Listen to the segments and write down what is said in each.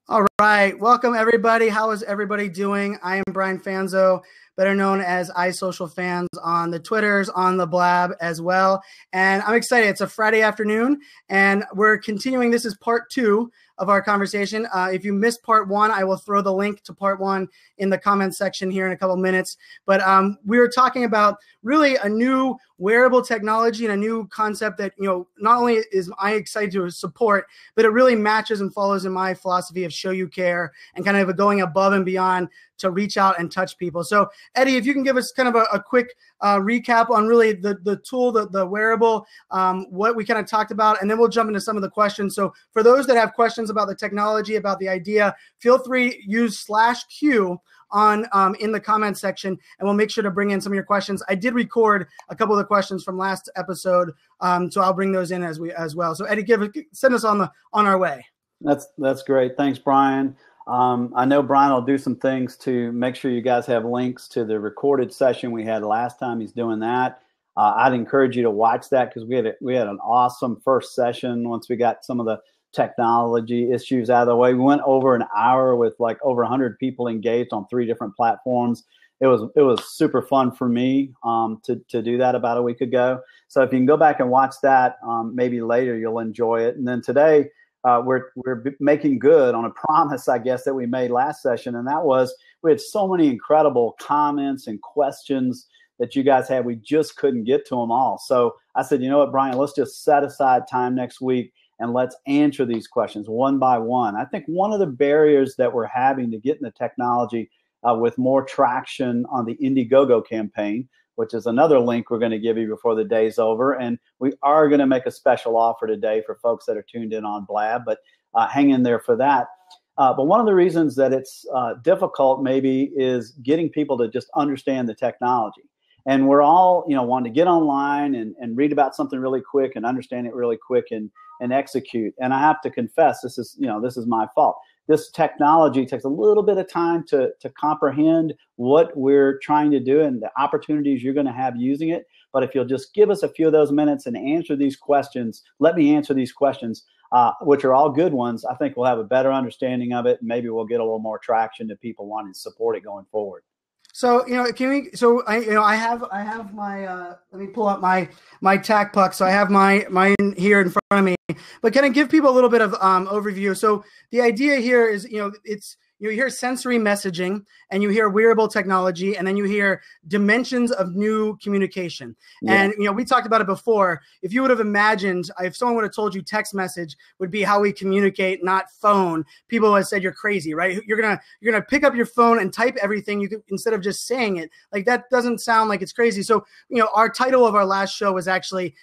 All right. Welcome, everybody. How is everybody doing? I am Brian Fanzo, better known as iSocialFans on the Twitters, on the Blab as well. And I'm excited. It's a Friday afternoon, and we're continuing. This is part 2 of our conversation. If you missed part 1, I will throw the link to part 1 in the comments section here in a couple minutes. But we were talking about really a new wearable technology and a new concept that, not only is I excited to support, but it really matches and follows in my philosophy of show you care and kind of going above and beyond to reach out and touch people. So Eddie, if you can give us kind of a quick recap on really the tool, the wearable, what we kind of talked about, and then we'll jump into some of the questions. So for those that have questions about the technology, about the idea, feel free to use /Q on in the comments section, and we'll make sure to bring in some of your questions. I did record a couple of the questions from last episode, so I'll bring those in as well. So Eddie, send us on our way. That's great. Thanks, Brian. I know Brian will do some things to make sure you guys have links to the recorded session we had last time. He's doing that. I'd encourage you to watch that because we had an awesome first session once we got some of the technology issues out of the way. We went over an hour with like over 100 people engaged on 3 different platforms. It was super fun for me to do that about a week ago. So if you can go back and watch that, maybe later you'll enjoy it. And then today, we're making good on a promise, I guess, that we made last session, and that was we had so many incredible comments and questions that you guys had. We just couldn't get to them all. So I said, you know what, Brian, let's just set aside time next week and let's answer these questions one by one. I think one of the barriers that we're having to get in the technology with more traction on the Indiegogo campaign, which is another link we're going to give you before the day's over. And we are going to make a special offer today for folks that are tuned in on Blab, but hang in there for that. But one of the reasons that it's difficult maybe is getting people to just understand the technology. And we're all, wanting to get online and read about something really quick and understand it really quick and execute. And I have to confess, this is my fault. This technology takes a little bit of time to comprehend what we're trying to do and the opportunities you're going to have using it. But if you'll just give us a few of those minutes and answer these questions, let me answer these questions, which are all good ones, I think we'll have a better understanding of it. And maybe we'll get a little more traction to people wanting to support it going forward. So, I have my, let me pull up my TACTpuck. So I have mine here in front of me, but can I give people a little bit of overview? So the idea here is, you hear sensory messaging and you hear wearable technology, and then you hear dimensions of new communication. Yeah. And, we talked about it before. If you would have imagined, if someone would have told you text message would be how we communicate, not phone, people would have said you're crazy, right? You're going to pick up your phone and type everything instead of just saying it. Like, that doesn't sound like it's crazy. So, our title of our last show was actually,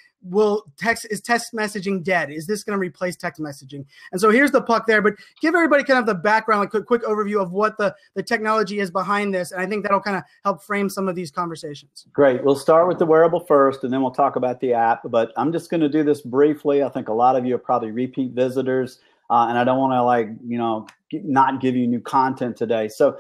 is text messaging dead? Is this going to replace text messaging? And so here's the puck there, but give everybody kind of the background, like a quick overview of what the technology is behind this. And I think that'll kind of help frame some of these conversations. Great. We'll start with the wearable first, and then we'll talk about the app. But I'm just going to do this briefly. I think a lot of you are probably repeat visitors, and I don't want to not give you new content today. So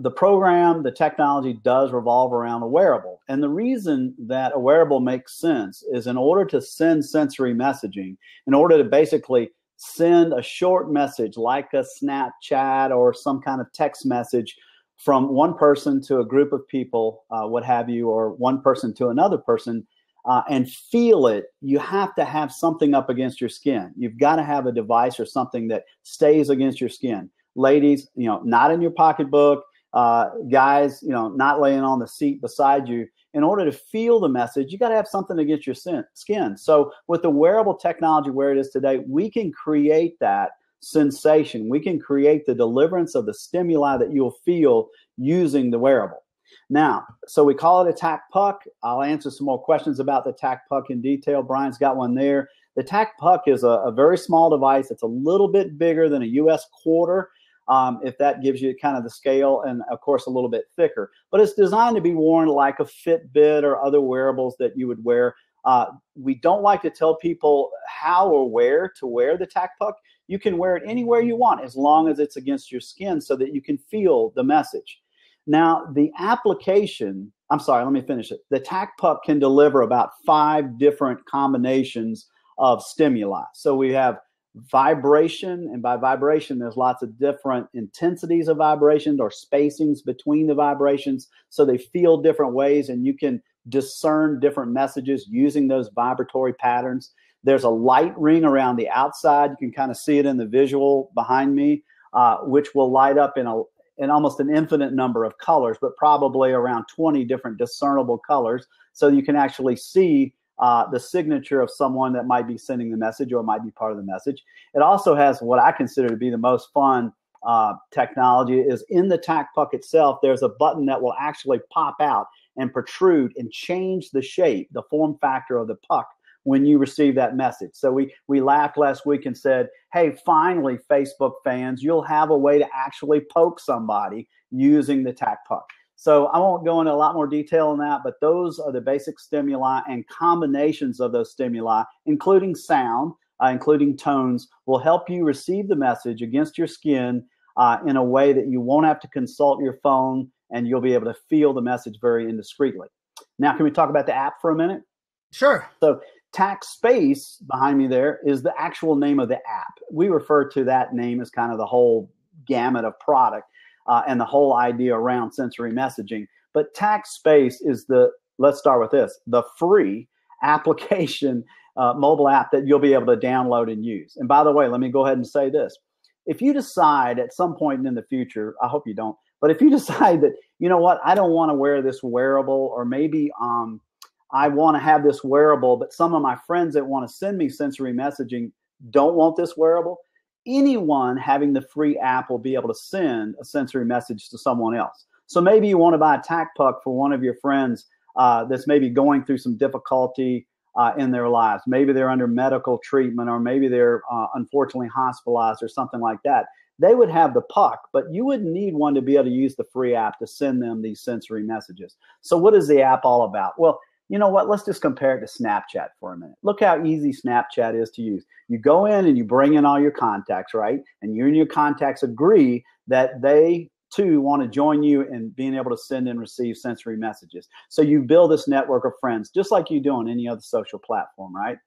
the program, the technology does revolve around a wearable. And the reason that a wearable makes sense is in order to send sensory messaging, in order to basically send a short message like a Snapchat or some kind of text message from one person to a group of people, what have you, or one person to another person, and feel it, you have to have something up against your skin. You've got to have a device or something that stays against your skin. Ladies, not in your pocketbook. Guys, not laying on the seat beside you. In order to feel the message, you got to have something against your skin. So with the wearable technology where it is today, we can create that sensation. We can create the deliverance of the stimuli that you'll feel using the wearable. Now, so we call it a TACTpuck. I'll answer some more questions about the TACTpuck in detail. Brian's got one there. The TACTpuck is a very small device. It's a little bit bigger than a U.S. quarter. If that gives you kind of the scale, and of course a little bit thicker. But it's designed to be worn like a Fitbit or other wearables that you would wear. We don't like to tell people how or where to wear the TACTpuck. You can wear it anywhere you want as long as it's against your skin so that you can feel the message. Now, the application, let me finish it. The TACTpuck can deliver about 5 different combinations of stimuli. So we have vibration, and by vibration, there's lots of different intensities of vibrations or spacings between the vibrations, so they feel different ways, and you can discern different messages using those vibratory patterns. There's a light ring around the outside. You can kind of see it in the visual behind me, which will light up in almost an infinite number of colors, but probably around 20 different discernible colors, so you can actually see the signature of someone that might be sending the message or might be part of the message. It also has what I consider to be the most fun technology is in the TACTpuck itself. There's a button that will actually pop out and protrude and change the shape, the form factor of the puck when you receive that message. So we laughed last week and said, hey, finally, Facebook fans, you'll have a way to actually poke somebody using the TACTpuck. So I won't go into a lot more detail on that, but those are the basic stimuli, and combinations of those stimuli, including sound, including tones, will help you receive the message against your skin in a way that you won't have to consult your phone, and you'll be able to feel the message very indiscreetly. Now, can we talk about the app for a minute? Sure. So TACTspace behind me there is the actual name of the app. We refer to that name as kind of the whole gamut of product and the whole idea around sensory messaging. But TACTspace is let's start with this, the free application, mobile app that you'll be able to download and use. And by the way, let me go ahead and say this. If you decide at some point in the future, I hope you don't, but if you decide that, you know what, I don't want to wear this wearable, or maybe I want to have this wearable, but some of my friends that want to send me sensory messaging don't want this wearable, anyone having the free app will be able to send a sensory message to someone else. So maybe you want to buy a TACTpuck for one of your friends that's maybe going through some difficulty in their lives. Maybe they're under medical treatment, or maybe they're unfortunately hospitalized or something like that. They would have the puck, but you wouldn't need one to be able to use the free app to send them these sensory messages. So what is the app all about? Well, you know what? Let's just compare it to Snapchat for a minute. Look how easy Snapchat is to use. You go in and you bring in all your contacts, right? And you and your contacts agree that they too want to join you in being able to send and receive sensory messages. So you build this network of friends, just like you do on any other social platform, right?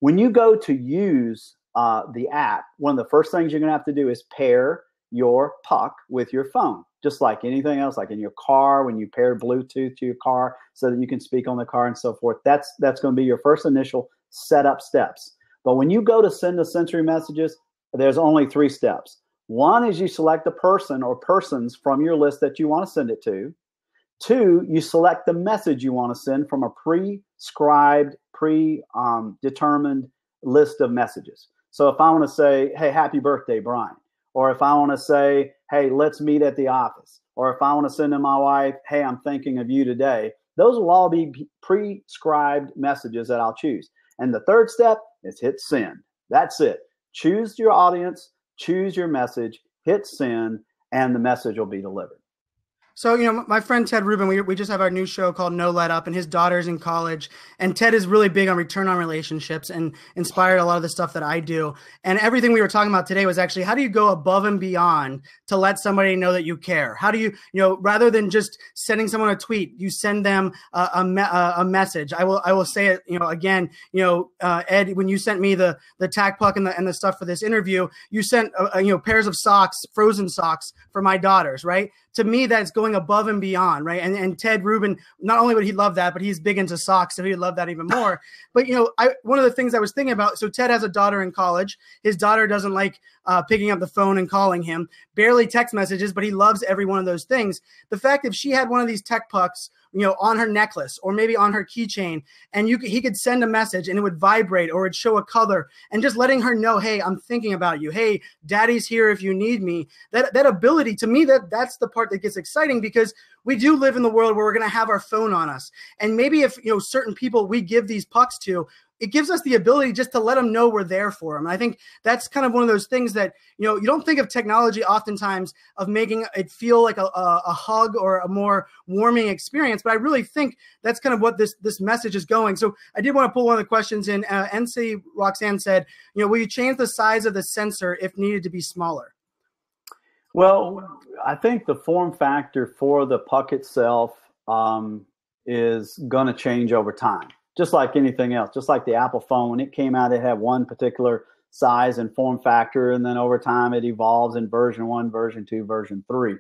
When you go to use the app, one of the first things you're going to have to do is pair your puck with your phone, just like anything else, like in your car, when you pair Bluetooth to your car so that you can speak on the car and so forth. That's going to be your first initial setup steps. But when you go to send the sensory messages, there's only 3 steps. One is you select the person or persons from your list that you want to send it to. 2, you select the message you want to send from a prescribed, predetermined list of messages. So if I want to say, hey, happy birthday, Brian, or if I want to say, hey, let's meet at the office, or if I want to send to my wife, hey, I'm thinking of you today, those will all be prescribed messages that I'll choose. And the 3rd step is hit send. That's it. Choose your audience, choose your message, hit send, and the message will be delivered. So, you know, my friend Ted Rubin, we just have our new show called No Let Up, and his daughter's in college. And Ted is really big on return on relationships and inspired a lot of the stuff that I do. And everything we were talking about today was actually, how do you go above and beyond to let somebody know that you care? How do you, rather than just sending someone a tweet, you send them a message. I will say it, again, Ed, when you sent me the TACTpuck and the stuff for this interview, you sent, pairs of socks, frozen socks for my daughters, right? To me, that's going above and beyond, right? And Ted Rubin, not only would he love that, but he's big into socks, so he'd love that even more. But, one of the things I was thinking about, so Ted has a daughter in college. His daughter doesn't like picking up the phone and calling him, barely text messages, but he loves every one of those things. The fact if she had one of these TACTpucks, on her necklace or maybe on her keychain, and he could send a message and it would vibrate or it'd show a color, and just letting her know, hey, I'm thinking about you. Hey, daddy's here if you need me. That ability, to me, that's the part that gets exciting, because we do live in the world where we're going to have our phone on us. And maybe if, certain people we give these pucks to, it gives us the ability just to let them know we're there for them. And I think that's kind of one of those things that, you don't think of technology oftentimes of making it feel like a hug or a more warming experience. But I really think that's kind of what this message is going. So I did want to pull one of the questions in. NC Roxanne said, will you change the size of the sensor if needed to be smaller? Well, I think the form factor for the puck itself is going to change over time. Just like anything else, just like the Apple phone, when it came out, it had one particular size and form factor. And then over time, it evolves in version 1, version 2, version 3.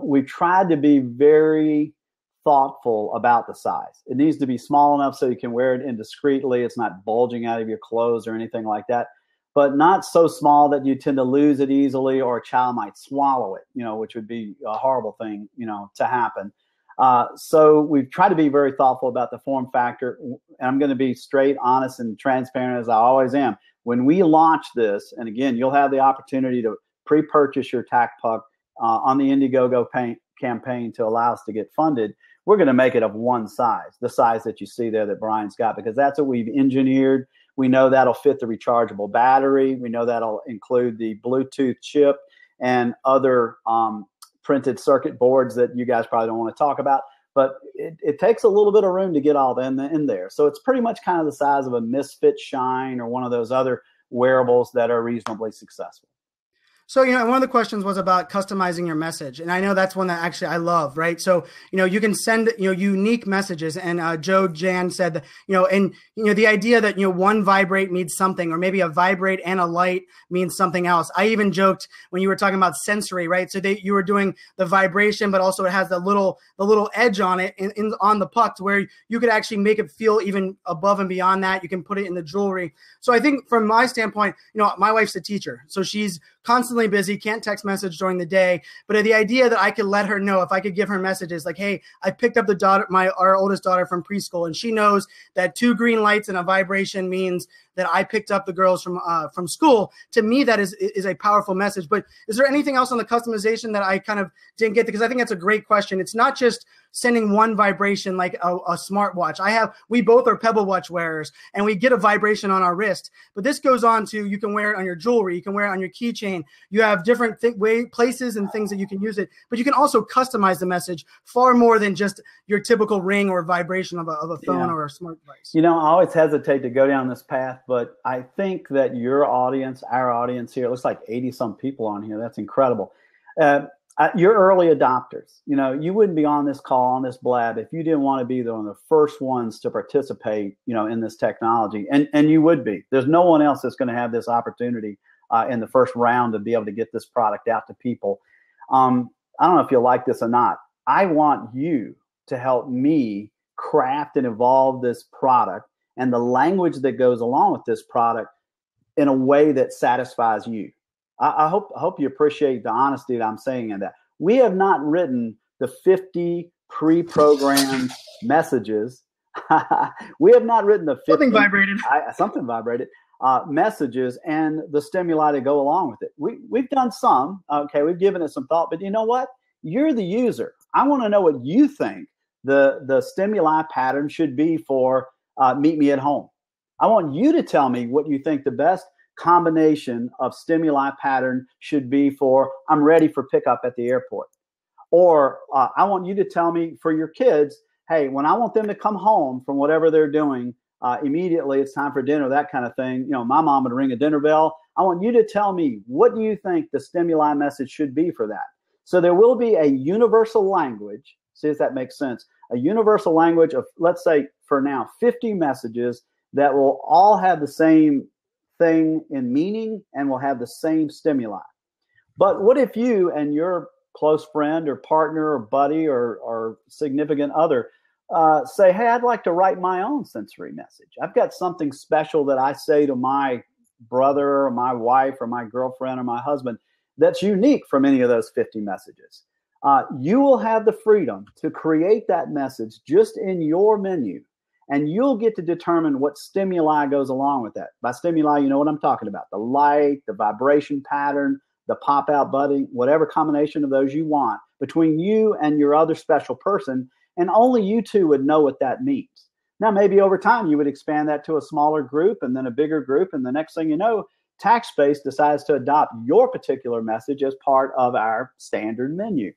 We've tried to be very thoughtful about the size. It needs to be small enough so you can wear it indiscreetly. It's not bulging out of your clothes or anything like that, but not so small that you tend to lose it easily or a child might swallow it, which would be a horrible thing, to happen. So we've tried to be very thoughtful about the form factor. And I'm going to be straight, honest, and transparent as I always am. When we launch this, and again, you'll have the opportunity to pre-purchase your TACTpuck on the Indiegogo campaign to allow us to get funded. We're going to make it of one size, the size that you see there that Brian's got, because that's what we've engineered. We know that'll fit the rechargeable battery. We know that'll include the Bluetooth chip and other printed circuit boards that you guys probably don't want to talk about. But it takes a little bit of room to get all in there. So it's pretty much kind of the size of a Misfit Shine or one of those other wearables that are reasonably successful. So, one of the questions was about customizing your message. And I know that's one that actually I love, right? So, you can send, unique messages. And Joe Jan said, the idea that, one vibrate means something, or maybe a vibrate and a light means something else. I even joked when you were talking about sensory, right? So you were doing the vibration, but also it has the little edge on it on the puck to where you could actually make it feel even above and beyond that. You can put it in the jewelry. So I think from my standpoint, my wife's a teacher, so she's constantly busy, can't text message during the day. But the idea that I could let her know, if I could give her messages like, hey, I picked up our oldest daughter from preschool, and she knows that 2 green lights and a vibration means that I picked up the girls from school. To me, that is a powerful message. But is there anything else on the customization that I kind of didn't get? Because I think that's a great question. It's not just sending one vibration like a smartwatch. We both are Pebble Watch wearers, and we get a vibration on our wrist. But this goes on to, you can wear it on your jewelry, you can wear it on your keychain. You have different places and things that you can use it. But you can also customize the message far more than just your typical ring or vibration of a phone or a smart device. I always hesitate to go down this path, but I think that your audience, our audience here, it looks like 80-some people on here. That's incredible. You're early adopters. You wouldn't be on this call, on this blab, if you didn't want to be one of the first ones to participate, in this technology. And you would be. There's no one else that's going to have this opportunity in the first round to be able to get this product out to people. I don't know if you'll like this or not. I want you to help me craft and evolve this product and the language that goes along with this product in a way that satisfies you. I hope you appreciate the honesty that I'm saying in that. We have not written the 50 pre-programmed messages. We have not written the 50 something vibrated messages and the stimuli to go along with it. We've done some. Okay, we've given it some thought, but you know what? You're the user. I want to know what you think the stimuli pattern should be for meet me at home. I want you to tell me what you think the best combination of stimuli pattern should be for I'm ready for pickup at the airport. Or I want you to tell me for your kids, hey, when I want them to come home from whatever they're doing, immediately it's time for dinner, that kind of thing. My mom would ring a dinner bell. I want you to tell me, what do you think the stimuli message should be for that? So there will be a universal language. See if that makes sense. A universal language of, let's say for now, 50 messages that will all have the same thing in meaning and will have the same stimuli. But what if you and your close friend or partner or buddy or significant other say, hey, I'd like to write my own sensory message. I've got something special that I say to my brother or my wife or my girlfriend or my husband that's unique from any of those 50 messages. You will have the freedom to create that message just in your menu, and you'll get to determine what stimuli goes along with that. By stimuli, you know what I'm talking about. The light, the vibration pattern, the pop-out button, whatever combination of those you want between you and your other special person, and only you two would know what that means. Now, maybe over time, you would expand that to a smaller group and then a bigger group, and the next thing you know, TACTspace decides to adopt your particular message as part of our standard menu.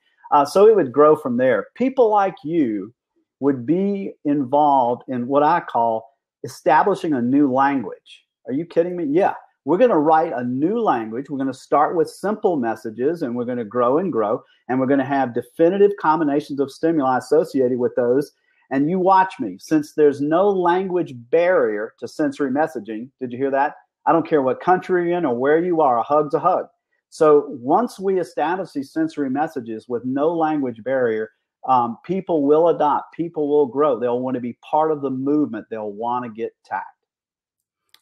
So it would grow from there. People like you would be involved in what I call establishing a new language. Are you kidding me? Yeah. We're going to write a new language. We're going to start with simple messages, and we're going to grow and grow, and we're going to have definitive combinations of stimuli associated with those. And you watch me. Since there's no language barrier to sensory messaging, did you hear that? I don't care what country you're in or where you are, a hug's a hug. So once we establish these sensory messages with no language barrier, people will adopt, people will grow. They'll want to be part of the movement. They'll want to get tagged.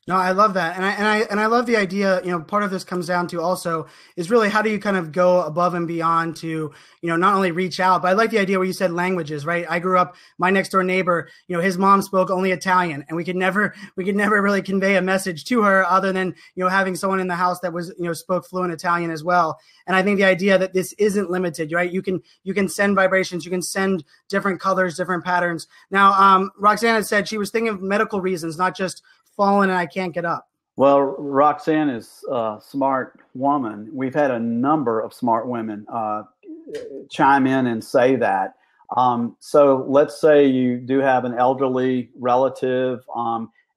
No, I love that. And I love the idea, part of this comes down to also is really how do you kind of go above and beyond to, not only reach out, but I like the idea where you said languages, right? I grew up, my next door neighbor, his mom spoke only Italian, and we could never really convey a message to her other than, having someone in the house that was, spoke fluent Italian as well. And I think the idea that this isn't limited, right? You can send vibrations, you can send different colors, different patterns. Now, Roxanne had said she was thinking of medical reasons, not just fallen and I can't get up. Well, Roxanne is a smart woman. We've had a number of smart women chime in and say that. So let's say you do have an elderly relative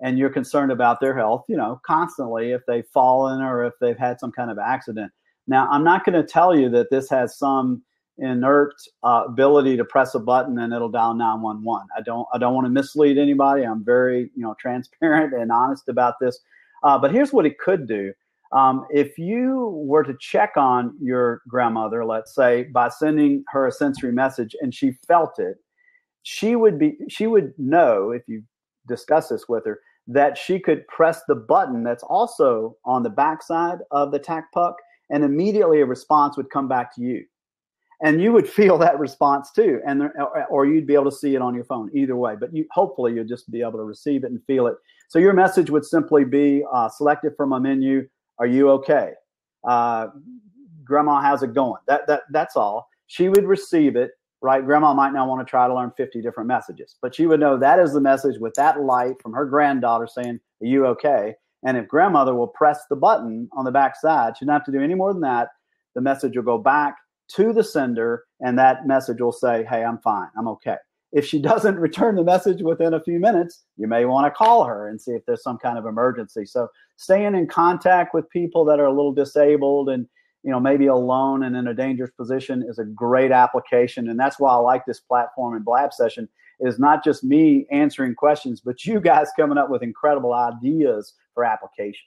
and you're concerned about their health, constantly if they've fallen or if they've had some kind of accident. Now, I'm not going to tell you that this has some inert ability to press a button and it'll dial 911. I don't want to mislead anybody. I'm very transparent and honest about this. But here's what it could do. If you were to check on your grandmother, let's say, by sending her a sensory message and she felt it, she would know, if you discuss this with her, that she could press the button that's also on the backside of the TACTpuck, and immediately a response would come back to you. And you would feel that response too, or you'd be able to see it on your phone. Either way, but hopefully you'll just be able to receive it and feel it. So your message would simply be selected from a menu. Are you okay? Grandma, how's it going? That's all. She would receive it, right? Grandma might not want to try to learn 50 different messages, but she would know that is the message with that light from her granddaughter saying, "Are you okay?" And if grandmother will press the button on the back side, she doesn't have to do any more than that. The message will go back to the sender, and that message will say, "Hey, I'm fine. I'm okay." If she doesn't return the message within a few minutes, you may want to call her and see if there's some kind of emergency. So staying in contact with people that are a little disabled and maybe alone and in a dangerous position is a great application. And that's why I like this platform and Blab session, is not just me answering questions, but you guys coming up with incredible ideas for application.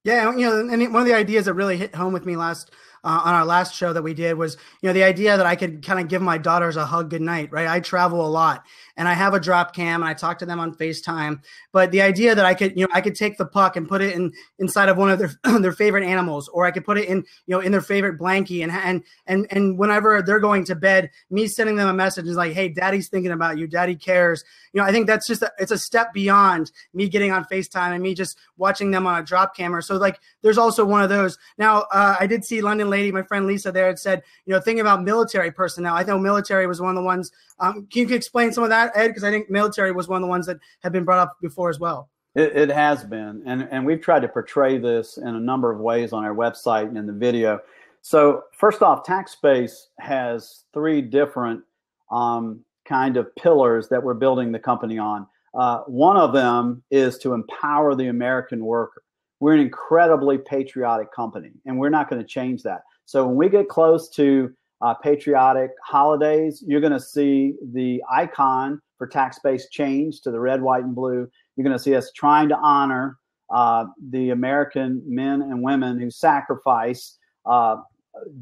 Yeah, and one of the ideas that really hit home with me on our last show that we did was, the idea that I could kind of give my daughters a hug goodnight, right? I travel a lot and I have a drop cam and I talk to them on FaceTime, but the idea that I could take the puck and put it inside of one of their favorite animals, or I could put it in their favorite blankie, and whenever they're going to bed, me sending them a message is like, "Hey, Daddy's thinking about you. Daddy cares." I think that's just it's a step beyond me getting on FaceTime and me just watching them on a drop camera. So there's also one of those. Now, I did see London Lady, my friend Lisa there, had said, thinking about military personnel. I know military was one of the ones. Can you explain some of that, Ed? Because I think military was one of the ones that have been brought up before as well. It has been. And we've tried to portray this in a number of ways on our website and in the video. So first off, TACTspace has 3 different kind of pillars that we're building the company on. One of them is to empower the American worker. We're an incredibly patriotic company, and we're not going to change that. So when we get close to patriotic holidays, you're going to see the icon for TACTspace change to the red, white, and blue. You're going to see us trying to honor the American men and women who sacrifice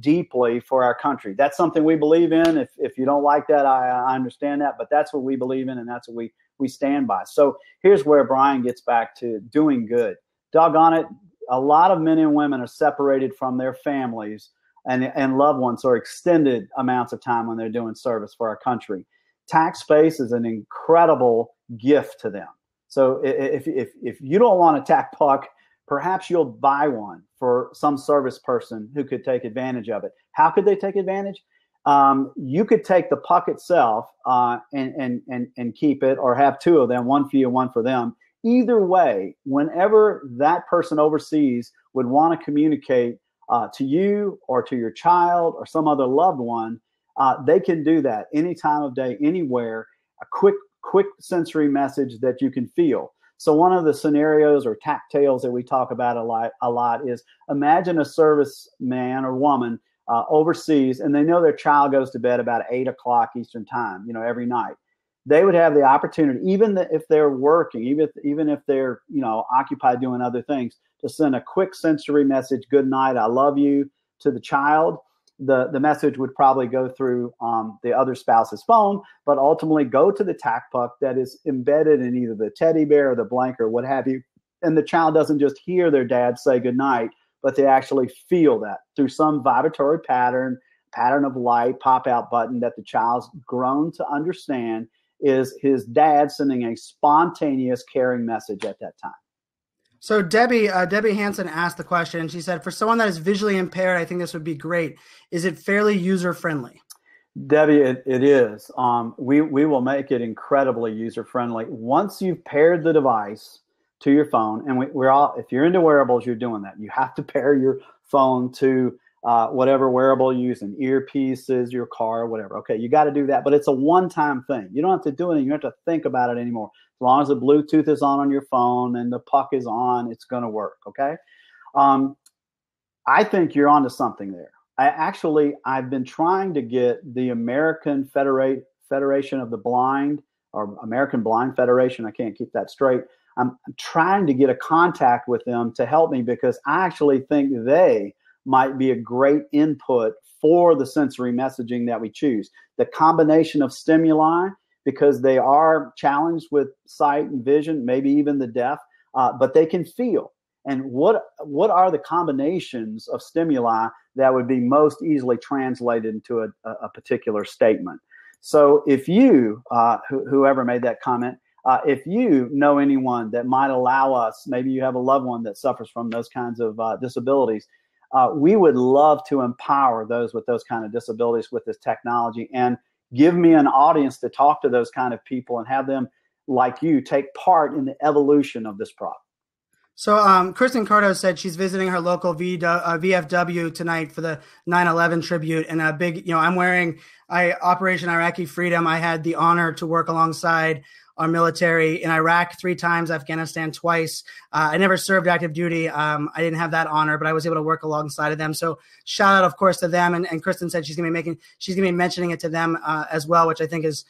deeply for our country. That's something we believe in. If you don't like that, I understand that, but that's what we believe in, and that's what we stand by. So here's where Brian gets back to doing good. Doggone it, a lot of men and women are separated from their families and loved ones for extended amounts of time when they're doing service for our country. TACTspace is an incredible gift to them. So if you don't want a TACTpuck, perhaps you'll buy one for some service person who could take advantage of it. How could they take advantage? You could take the puck itself and keep it, or have 2 of them, one for you, one for them. Either way, whenever that person overseas would want to communicate to you or to your child or some other loved one, they can do that any time of day, anywhere. A quick sensory message that you can feel. So one of the scenarios or tactiles that we talk about a lot is, imagine a serviceman or woman overseas, and they know their child goes to bed about 8 o'clock Eastern time, every night. they would have the opportunity, if they're working, even if they're, occupied doing other things, to send a quick sensory message, good night, I love you, to the child. The message would probably go through the other spouse's phone, but ultimately go to the TACTpuck that is embedded in either the teddy bear or the blanket or what have you. And the child doesn't just hear their dad say good night, but they actually feel that through some vibratory pattern of light, pop-out button that the child's grown to understand is his dad sending a spontaneous, caring message at that time. So Debbie Hansen asked the question. She said, for someone that is visually impaired, I think this would be great. Is it fairly user-friendly? Debbie, it is. We will make it incredibly user-friendly. Once you've paired the device to your phone, and we're all, if you're into wearables, you're doing that. You have to pair your phone to whatever wearable you're using, earpieces, your car, whatever. Okay, you got to do that, but it's a one-time thing. You don't have to do anything. You don't have to think about it anymore. As long as the Bluetooth is on your phone and the puck is on, it's going to work, okay? I think you're onto something there. I've been trying to get the American Federation of the Blind, or American Blind Federation, I can't keep that straight. I'm trying to get a contact with them to help me, because I actually think they might be a great input for the sensory messaging that we choose. The combination of stimuli, because they are challenged with sight and vision, maybe even the deaf, but they can feel. And what are the combinations of stimuli that would be most easily translated into a particular statement? So if you, whoever made that comment, if you know anyone that might allow us, maybe you have a loved one that suffers from those kinds of disabilities, we would love to empower those with those kind of disabilities with this technology, and give me an audience to talk to those kind of people and have them, like you, take part in the evolution of this product. So Kristen Cardo said she's visiting her local VFW tonight for the 9/11 tribute, and a big, I'm wearing Operation Iraqi Freedom. I had the honor to work alongside our military in Iraq 3 times, Afghanistan twice. I never served active duty. I didn't have that honor, but I was able to work alongside of them. So shout out, of course, to them. And Kristen said she's going to be mentioning it to them as well, which I think is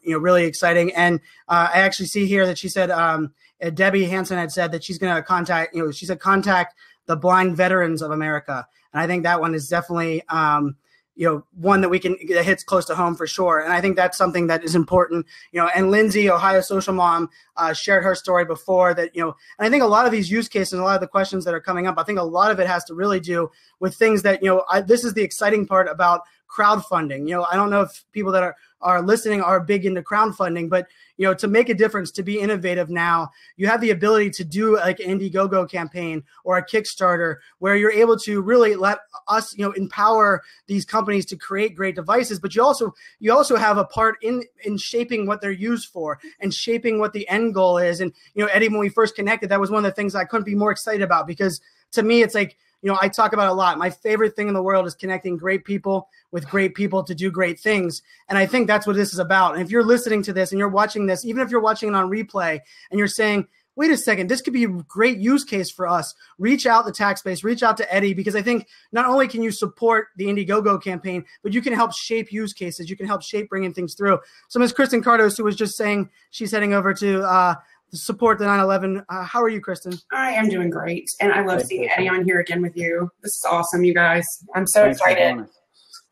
really exciting. And I actually see here that she said Debbie Hansen had said that she's going to contact the Blind Veterans of America, and I think that one is definitely one that hits close to home for sure. And I think that's something that is important, and Lindsay, Ohio Social Mom, shared her story before that, and I think a lot of these use cases, a lot of the questions that are coming up, I think a lot of it has to really do with things that, this is the exciting part about crowdfunding. I don't know if people that are listening are big into crowdfunding, but to make a difference, to be innovative now, you have the ability to do like an Indiegogo campaign or a Kickstarter where you're able to really let us, empower these companies to create great devices. But you also have a part in shaping what they're used for and shaping what the end goal is. And, Eddie, when we first connected, that was one of the things I couldn't be more excited about, because to me, it's like, I talk about it a lot. My favorite thing in the world is connecting great people with great people to do great things. And I think that's what this is about. And if you're listening to this and you're watching this, even if you're watching it on replay and you're saying, wait a second, this could be a great use case for us, reach out to TACTspace, reach out to Eddie, because I think not only can you support the Indiegogo campaign, but you can help shape use cases. You can help shape bringing things through. So Ms. Kristen Cardos, who was just saying she's heading over to support the 9/11. How are you, Kristen? I am doing great, and I love seeing Eddie on here again with you. This is awesome, you guys. I'm so excited.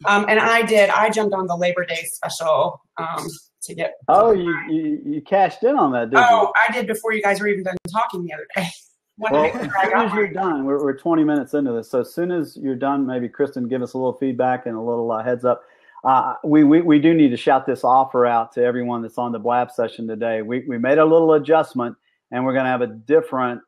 And I jumped on the Labor Day special to get. Oh, you cashed in on that, didn't you? Oh, I did before you guys were even done talking the other day. Well, as soon as you're done, we're 20 minutes into this, so as soon as you're done, maybe Kristen, give us a little feedback and a little heads up. We do need to shout this offer out to everyone that's on the Blab session today. We made a little adjustment, and we're going to have a different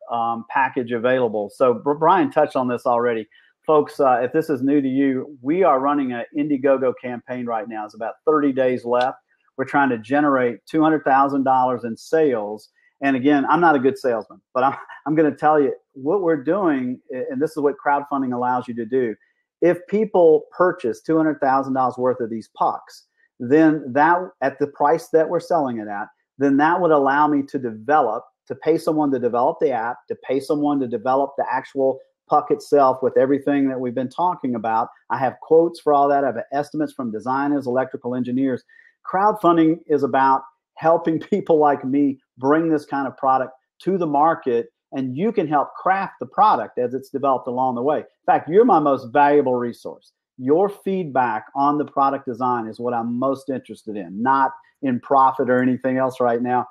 package available. So Brian touched on this already. Folks, if this is new to you, we are running an Indiegogo campaign right now. It's about 30 days left. We're trying to generate $200,000 in sales. And again, I'm not a good salesman, but I'm going to tell you what we're doing, and this is what crowdfunding allows you to do. If people purchase $200,000 worth of these pucks, then that, at the price that we're selling it at, then that would allow me to pay someone to develop the app, to pay someone to develop the actual puck itself with everything that we've been talking about. I have quotes for all that. I have estimates from designers, electrical engineers. Crowdfunding is about helping people like me bring this kind of product to the market, and you can help craft the product as it's developed along the way. In fact, you're my most valuable resource. Your feedback on the product design is what I'm most interested in, not in profit or anything else right now.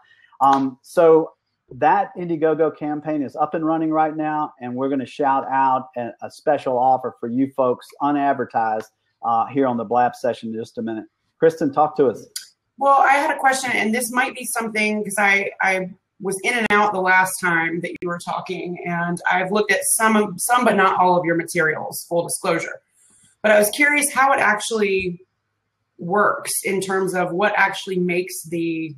So that Indiegogo campaign is up and running right now, and we're going to shout out a special offer for you folks unadvertised here on the Blab session in just a minute. Kristen, talk to us. Well, I had a question, and this might be something because I was in and out the last time that you were talking, and I've looked at some but not all of your materials, full disclosure. But I was curious how it actually works in terms of what actually makes the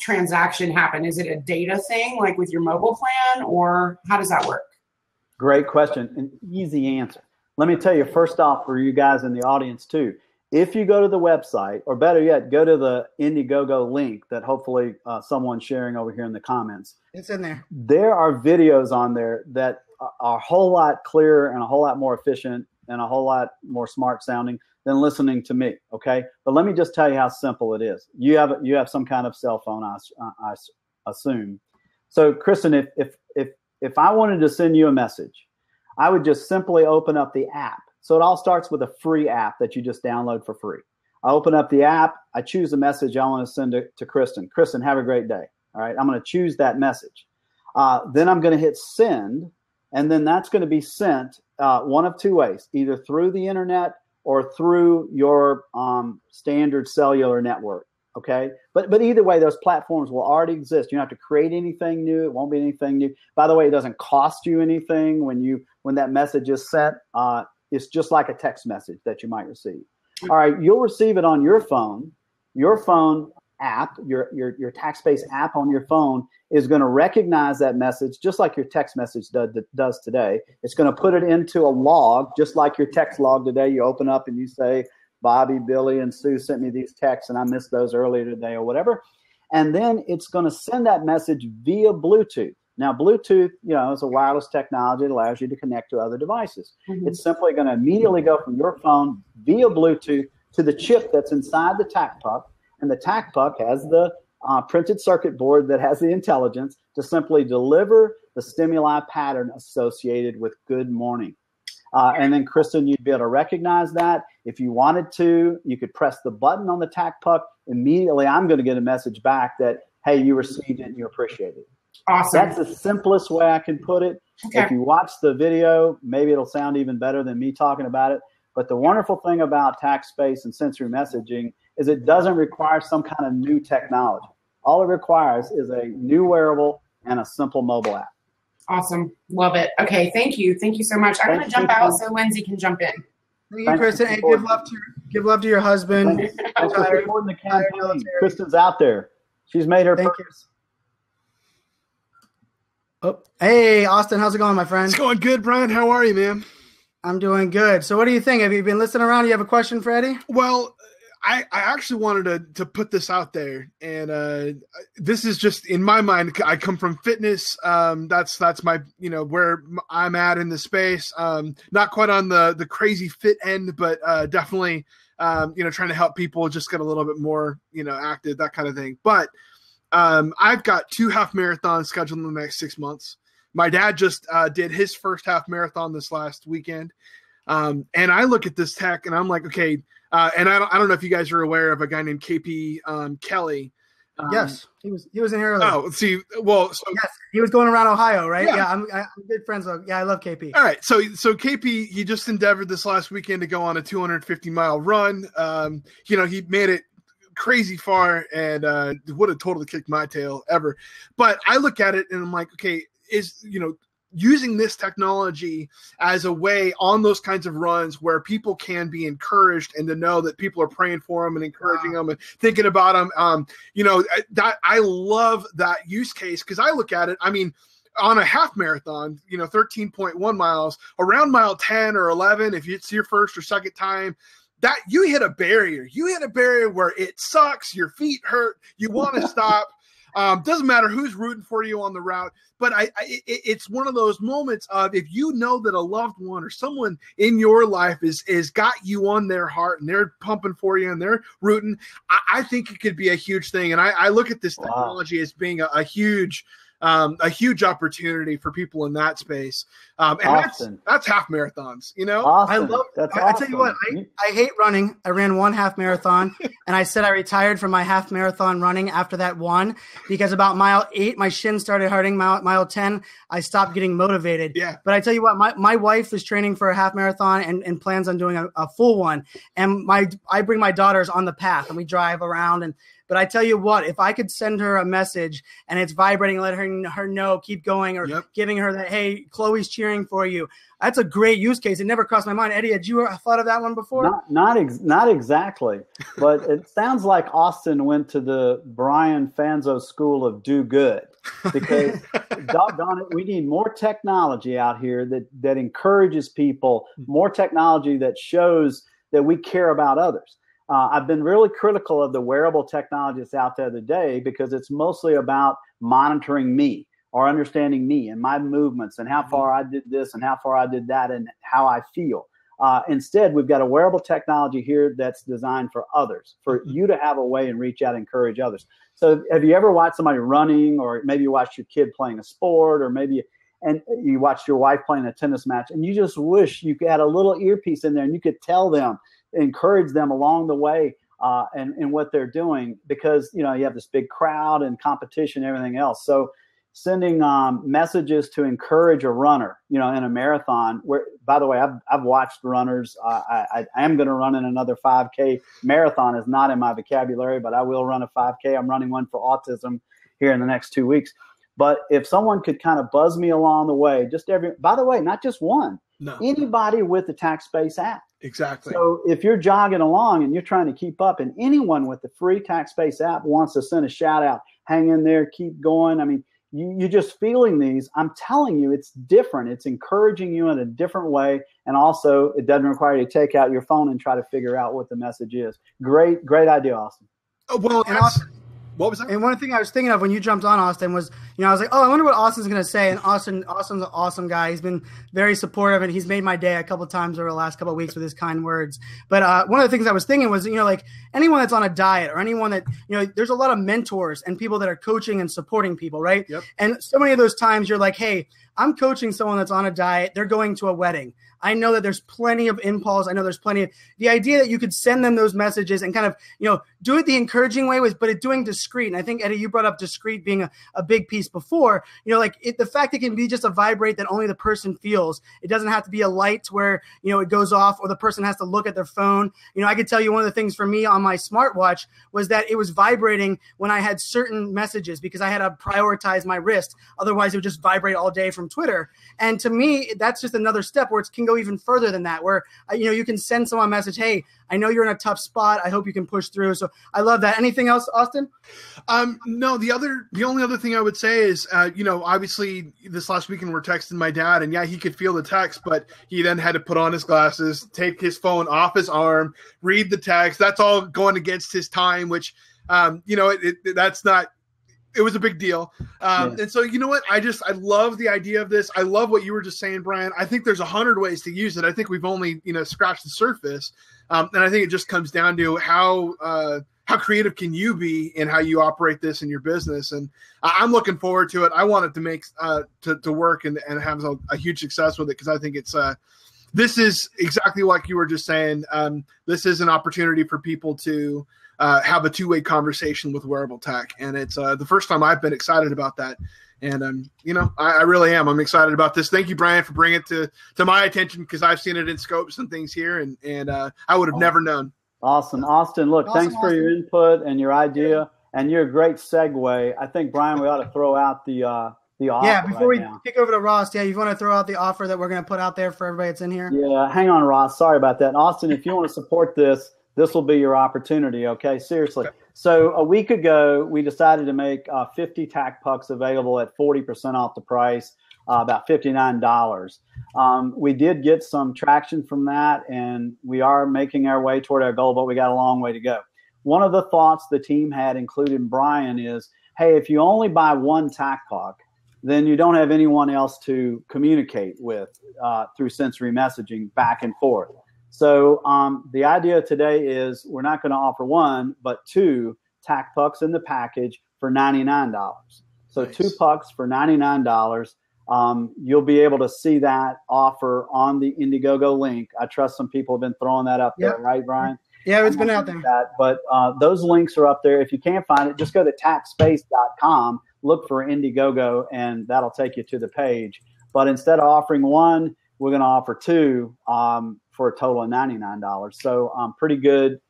transaction happen. Is it a data thing like with your mobile plan, or how does that work? Great question. An easy answer. Let me tell you first off, for you guys in the audience too, if you go to the website, or better yet, go to the Indiegogo link that hopefully someone's sharing over here in the comments. It's in there. There are videos on there that are a whole lot clearer and a whole lot more efficient and a whole lot more smart sounding than listening to me, okay? But let me just tell you how simple it is. You have some kind of cell phone, I assume. So, Kristen, if I wanted to send you a message, I would just simply open up the app. So it all starts with a free app that you just download for free. I open up the app. I choose a message I want to send to Kristen. Kristen, have a great day. All right, I'm going to choose that message. Then I'm going to hit send, and then that's going to be sent one of two ways, either through the internet or through your standard cellular network. Okay, but either way, those platforms will already exist. You don't have to create anything new. It won't be anything new. By the way, it doesn't cost you anything when that message is sent. It's just like a text message that you might receive. All right, you'll receive it on your phone. Your phone app, your TACTspace app on your phone is going to recognize that message just like your text message does today. It's going to put it into a log, just like your text log today. You open up and you say, Bobby, Billy, and Sue sent me these texts, and I missed those earlier today or whatever. And then it's going to send that message via Bluetooth. Now, Bluetooth, is a wireless technology that allows you to connect to other devices. Mm-hmm. It's simply going to immediately go from your phone via Bluetooth to the chip that's inside the TACTpuck. And the TACTpuck has the printed circuit board that has the intelligence to simply deliver the stimuli pattern associated with good morning. And then, Kristen, you'd be able to recognize that. If you wanted to, you could press the button on the TACTpuck. Immediately, I'm going to get a message back that, hey, you received it and you appreciate it. Awesome. That's the simplest way I can put it. Okay. If you watch the video, maybe it'll sound even better than me talking about it. But the wonderful thing about TACTspace and sensory messaging is it doesn't require some kind of new technology. All it requires is a new wearable and a simple mobile app. Awesome. Love it. Okay, thank you. Thank you so much. I'm going to jump out so Lindsay can jump in. Thank you, Kristen. And give love to your husband. Thanks for supporting the campaign. Kristen's out there. She's made her purchase. Oh, hey, Austin, how's it going, my friend? It's going good, Brian. How are you, man? I'm doing good. So what do you think? Have you been listening around? You have a question for Eddie? Well, I actually wanted to put this out there, and this is just in my mind. I come from fitness. That's my where I'm at in the space. Not quite on the crazy fit end, but definitely trying to help people just get a little bit more active, that kind of thing. But I've got 2 half marathons scheduled in the next 6 months. My dad just did his first half marathon this last weekend. And I look at this tech and I'm like, okay. And I don't know if you guys are aware of a guy named KP Kelly. Yes, he was in here earlier. Oh, see, well, so yes, he was going around Ohio, right? Yeah, I'm good friends with. Yeah, I love KP. All right, so KP, he just endeavored this last weekend to go on a 250-mile run. He made it crazy far and would have totally kicked my tail ever. But I look at it and I'm like, okay, using this technology as a way on those kinds of runs where people can be encouraged and to know that people are praying for them and encouraging them and thinking about them. That I love that use case because I look at it, I mean, on a half marathon, 13.1 miles, around mile 10 or 11, if it's your first or second time, that you hit a barrier. You hit a barrier where it sucks, your feet hurt, you want to stop. Doesn't matter who's rooting for you on the route, but it's one of those moments of if you know that a loved one or someone in your life is got you on their heart and they're pumping for you and they're rooting, I think it could be a huge thing. And I look at this technology as being a huge opportunity for people in that space. And that's half marathons, you know? Awesome. I tell you what, I hate running. I ran one half marathon and I said I retired from my half marathon running after that one, because about mile 8, my shin started hurting. Mile 10, I stopped getting motivated. Yeah. But I tell you what, my wife is training for a half marathon and plans on doing a full one. And I bring my daughters on the path and we drive around. But I tell you what, if I could send her a message and it's vibrating, let her know, keep going, or giving her that, hey, Chloe's cheering for you. That's a great use case. It never crossed my mind. Eddie, had you thought of that one before? Not exactly. But it sounds like Austin went to the Brian Fanzo School of Do Good, because doggone it, we need more technology out here that encourages people, more technology that shows that we care about others. I've been really critical of the wearable technology that's out there today because it's mostly about monitoring me or understanding me and my movements and how far I did this and how far I did that and how I feel. Instead, we've got a wearable technology here that's designed for others, for you to have a way and reach out and encourage others. So have you ever watched somebody running, or maybe you watched your kid playing a sport, or maybe you watched your wife playing a tennis match, and you just wish you had a little earpiece in there and you could tell them, encourage them along the way and what they're doing, because you have this big crowd and competition and everything else. So sending messages to encourage a runner, in a marathon, where, by the way, I've watched runners. I am going to run in another 5K. Marathon is not in my vocabulary, but I will run a 5K. I'm running one for autism here in the next 2 weeks. But if someone could kind of buzz me along the way, by the way, not just one, anybody with the TACTspace app. Exactly. So if you're jogging along and you're trying to keep up, and anyone with the free TACTspace app wants to send a shout out, hang in there, keep going. I mean, you're just feeling these. I'm telling you, it's different. It's encouraging you in a different way. And also, it doesn't require you to take out your phone and try to figure out what the message is. Great idea, Austin. Oh, well, and Austin, what was that? And one thing I was thinking of when you jumped on, Austin, was, I was like, oh, I wonder what Austin's going to say. And Austin's an awesome guy. He's been very supportive, and he's made my day a couple of times over the last couple of weeks with his kind words. But one of the things I was thinking was, like anyone that's on a diet, or anyone that, there's a lot of mentors and people that are coaching and supporting people, right? Yep. And so many of those times you're like, hey, I'm coaching someone that's on a diet. They're going to a wedding. I know that there's plenty of impulse. I know there's plenty of the idea that you could send them those messages and kind of, do it the encouraging way, but it doing discreet. And I think, Eddie, you brought up discreet being a big piece before, the fact it can be just a vibrate that only the person feels. It doesn't have to be a light to where, it goes off or the person has to look at their phone. I could tell you one of the things for me on my smartwatch was that it was vibrating when I had certain messages because I had to prioritize my wrist. Otherwise, it would just vibrate all day from Twitter. And to me, that's just another step where it can go even further than that, where, you can send someone a message, hey, I know you're in a tough spot. I hope you can push through. So I love that. Anything else, Austin? No, the only other thing I would say is, obviously this last weekend we're texting my dad, and he could feel the text, but he then had to put on his glasses, take his phone off his arm, read the text. That's all going against his time, which, that's not. It was a big deal. And so, you know what? I love the idea of this. I love what you were just saying, Brian. I think there's 100 ways to use it. I think we've only, scratched the surface. And I think it just comes down to how creative can you be in how you operate this in your business. And I'm looking forward to it. I want it to make, to work and have a huge success with it. Cause I think this is exactly like you were just saying. This is an opportunity for people to, have a two-way conversation with wearable tech. And it's the first time I've been excited about that. And, I really am. I'm excited about this. Thank you, Brian, for bringing it to my attention, because I've seen it in scopes and things here, and I would have never known. Awesome. Austin, look, thanks for your input and your idea, and you're a great segue. I think, Brian, we ought to throw out the offer. Yeah, before we kick over to Ross, you want to throw out the offer that we're going to put out there for everybody that's in here? Yeah, hang on, Ross. Sorry about that. And Austin, if you want to support this will be your opportunity, okay? Seriously. Okay. So a week ago, we decided to make 50 TACTpucks available at 40% off the price, about $59. We did get some traction from that, and we are making our way toward our goal, but we got a long way to go. One of the thoughts the team had, including Brian, is hey, if you only buy one TACTpuck, then you don't have anyone else to communicate with through sensory messaging back and forth. So the idea today is we're not going to offer one, but two TACTpucks in the package for $99. So nice. 2 pucks for $99. You'll be able to see that offer on the Indiegogo link. I trust some people have been throwing that up there, right, Brian? Yeah, it's been out there. But those links are up there. If you can't find it, just go to TACTspace.com, look for Indiegogo, and that'll take you to the page. But instead of offering one, we're going to offer two for a total of $99. So pretty good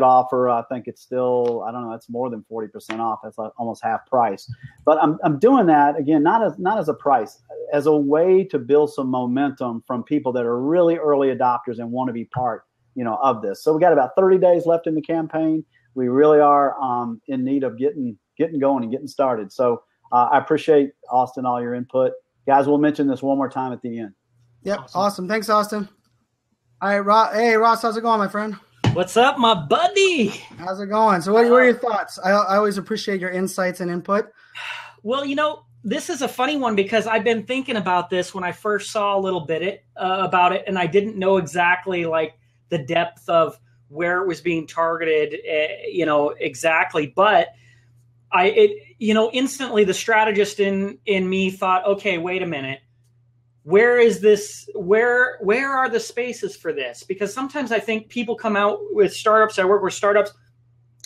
offer. I think it's still, I don't know, it's more than 40% off. That's almost half price. But I'm doing that again, not as a price, as a way to build some momentum from people that are really early adopters and want to be part, of this. So we got about 30 days left in the campaign. We really are in need of getting going and getting started. So I appreciate, Austin, all your input. Guys, we'll mention this one more time at the end. Yep. Awesome. Thanks, Austin. All right, Ross. Hey, Ross, how's it going, my friend? What's up, my buddy? How's it going? So what are your thoughts? I always appreciate your insights and input. Well, this is a funny one because I've been thinking about this when I first saw a little bit about it, and I didn't know exactly like the depth of where it was being targeted, exactly. But instantly the strategist in me thought, okay, wait a minute. Where is this? Where are the spaces for this? Because sometimes I think people come out with startups. I work with startups,